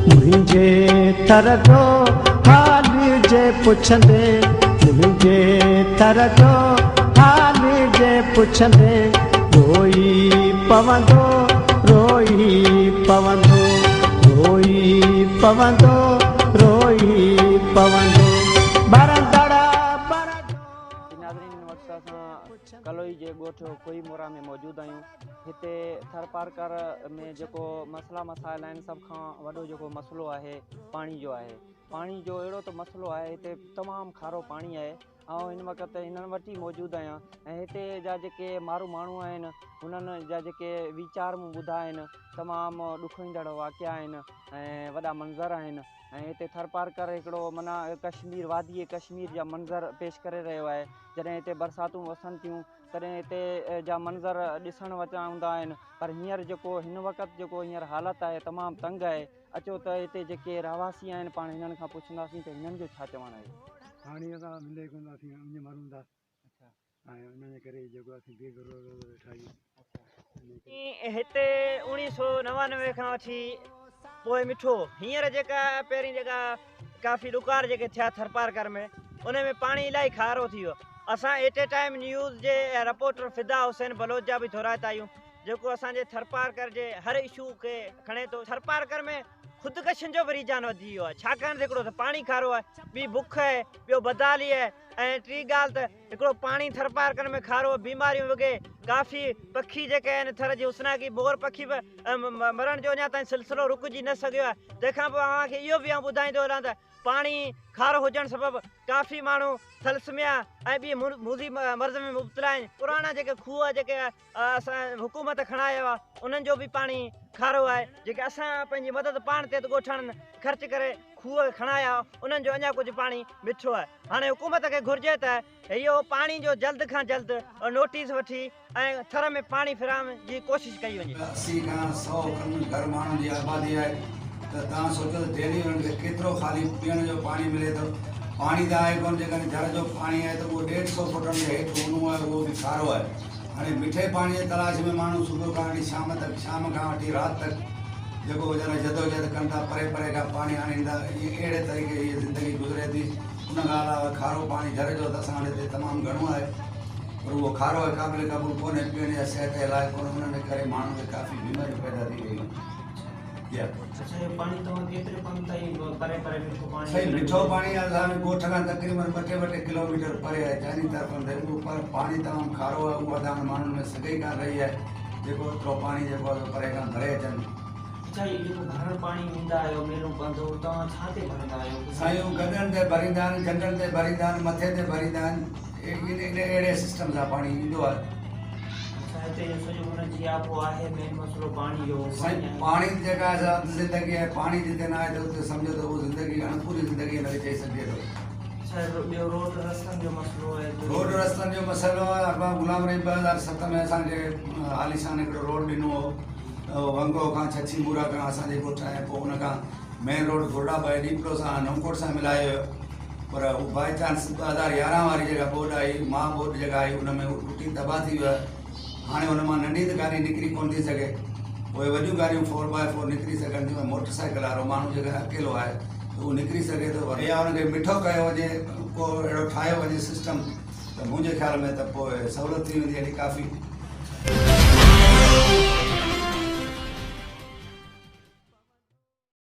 मुझे थर जो हाल जे पुछंदे, मुझे थर जो हाल जे पुछंदे, रोई पवंदो, रोई पवंदो, रोई पवंदो, रोई पवंदो। कलोई जे गोठ कोई मोरा में मौजूद आहियूं। हिते थरपारकर में जेको मसला मसाइल आहिनि, सभ खां वॾो जेको मसलो आहे पाणी जो आहे। पाणी जो अहिड़ो त मसलो आहे, हिते तमामु खारो पाणी आहे। हिन वक़्तु हिननि वटि ई मौजूदु आहियां ऐं हिते जा जेके माण्हू आहिनि, हुननि जा जेके वीचार मूं ॿुधा आहिनि, तमामु ॾुख ईंदड़ वाक़िया आहिनि ऐं वॾा मंज़र आहिनि। ऐं हिते थरपारकर हिकिड़ो माना कश्मीर वादी कश्मीर जा मंज़र पेश करे रहियो आहे। जॾहिं हिते बरसातूं वसनि थियूं तॾहिं हिते जा मंज़र ॾिसण वचंदा आहिनि, पर हींअर जेको हिन वक़्तु जेको हींअर हालत आहे तमामु तंग आहे। अचो त हिते जेके रहवासी आहिनि पाण हिननि खां पुछंदासीं त हिननि जो छा चवणु आहे। पाणी असां मिले कोन था, असीं ईअं मरूं था। ऐं उन जे करे जेको असीं बेघरो वेठा आहियूं। हिते 1999 खां वठी पोइ मिठो हींअर जेका पहिरीं जेका काफ़ी ॾुकार जेके थिया थरपारकर में, उन में पाणी इलाही खारो थी वियो। असां एट ए टाइम न्यूज़ जे रिपोर्टर फिदा हुसैन बलोच जा बि दोहराइता आहियूं, जेको असांजे थरपारकर जे हर इशू खे खणे थो। थरपारकर में ख़ुदकशियुनि जो बि रुझान वधी वियो आहे, छाकाणि त हिकिड़ो त पाणी खारो आहे, ॿी बुख आहे, ॿियो बदहाली आहे ऐं टी ॻाल्हि त हिकिड़ो पाणी थरपारकर में खारो, बीमारियूं वॻे काफ़ी पखी जेके आहिनि थर जी उसनागी मोर पखी बि मरण जो अञा ताईं सिलसिलो रुकिजी न सघियो आहे। तंहिंखां पोइ अव्हांखे इहो बि ॿुधाईंदो हलां त पाणी खारो हुजण सबबि काफ़ी माण्हू थलसमिया ऐं ॿी मूज़ी मर्ज़ में मुब्तला आहिनि। पुराणा जेके खूह जेके असां हुकूमत खणायो आहे, उन्हनि जो बि पाणी खारो आहे। जेके असां पंहिंजी मदद पाण ते ॻोठण ख़र्च करे खूह खणाया, उन्हनि जो अञा कुझु पाणी मिठो आहे। हाणे हुकूमत खे घुरिजे त इहो पाणी जो जल्द खां जल्द नोटिस वठी ऐं थर में पाणी फिराइण जी कोशिशि कई वञे। 80 खां 100 घर माण्हुनि जी आबादी आहे, त तव्हां सोचो त डेली उन्हनि खे केतिरो ख़ाली पीअण जो पाणी मिले थो। पाणी त आहे कोन, जेकॾहिं झर जो पाणी आहे त उहो 150 फुटनि जे हेठि हूंदो आहे, उहो बि खारो आहे। हाणे मिठे पाणी जे तलाश में माण्हू सुबुह खां वठी शाम तक, शाम खां वठी राति तक जेको वीचारा जदोजहद कनि था, परे परे खां पाणी आणींदा। अहिड़े तरीक़े जी ज़िंदगी गुज़रे थी। उन खां अलावा खारो पाणी झर जो त असां वटि हिते तमामु घणो आहे, पर उहो खारो आहे क़ाबिल क़बूल कोन्हे, पीअण जा सिहत जे लाइ कोन्हे। उन करे माण्हुनि खे काफ़ी बीमारियूं पैदा थी वयूं। सही मिठो पाणी असांजे ॻोठ खां तक़रीबन 2-2 किलोमीटर परे आहे, चाइनी तरफ़ उहो, पर पाणी तमामु खारो आहे। उहा त माण्हुनि में सघे कान रही आहे, जेको एतिरो पाणी जेको आहे परे खां भरे अचनि। साईं गॾनि ते भरींदा आहिनि, झंडनि ते भरींदा आहिनि, मथे ते भरींदा आहिनि, अहिड़े सिस्टम सां पाणी ईंदो आहे। पाणी जेका ज़िंदगी आहे, पाणी जिते न आहे त उते सम्झो त उहो ज़िंदगी पूरी ज़िंदगी न चई सघिजे थो। रोड रस्तनि जो मसइलो आहे। अरबा गुलाम रही 2007 में असांखे आलीशान हिकिड़ो रोड ॾिनो हो, वंगो खां छछीमुरा खां असांजे ॻोठ ऐं पोइ उन खां मेन रोड घोड़ा बाई डीपलो सां नमकोट सां मिलायो, पर उहो बाई चांस 2011 वारी जेका बोर्ड आई, मां बोर्ड जेका आई, उन में उहो टुटी तबाह थी वियो आहे। हाणे हुन मां नंढी त गाॾी निकिरी कोन थी सघे, पोइ वॾियूं गाॾियूं 4x4 निकिरी सघनि थियूं। मोटरसाइकिल वारो माण्हू जेका अकेलो आहे त उहो निकिरी सघे थो, या हुनखे मिठो कयो वञे, को अहिड़ो ठाहियो वञे सिस्टम, त मुंहिंजे ख़्याल में त पोइ सहूलियत थी वेंदी आहे काफ़ी।